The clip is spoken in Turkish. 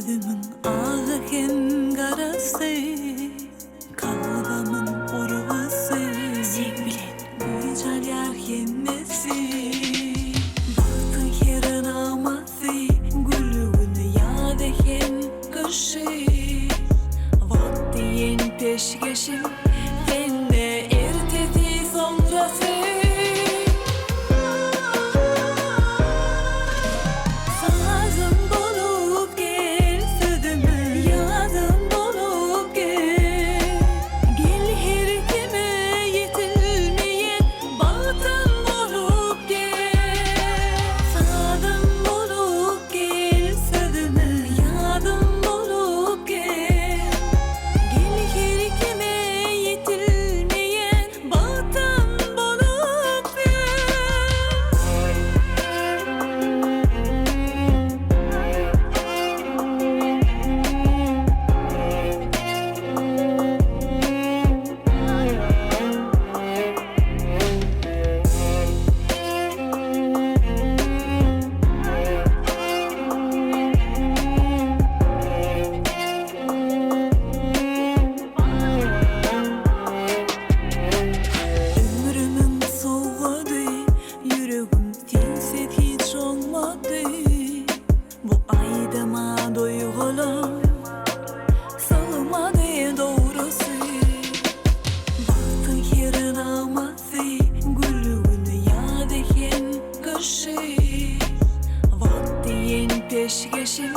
Gözümün ağın karası, kalbamın urvası, sen bilen güzel yemesi. Baktın yerin aması, gülüğünü yad eken kışı. Vaktiyen peşkeşim, ben de ertesi sonrası. Bu aydıma duygular salmadı doğrusu. Baktın yerin aması, gülüğünü yad eken kışı. Vaktiyen peşkeşim,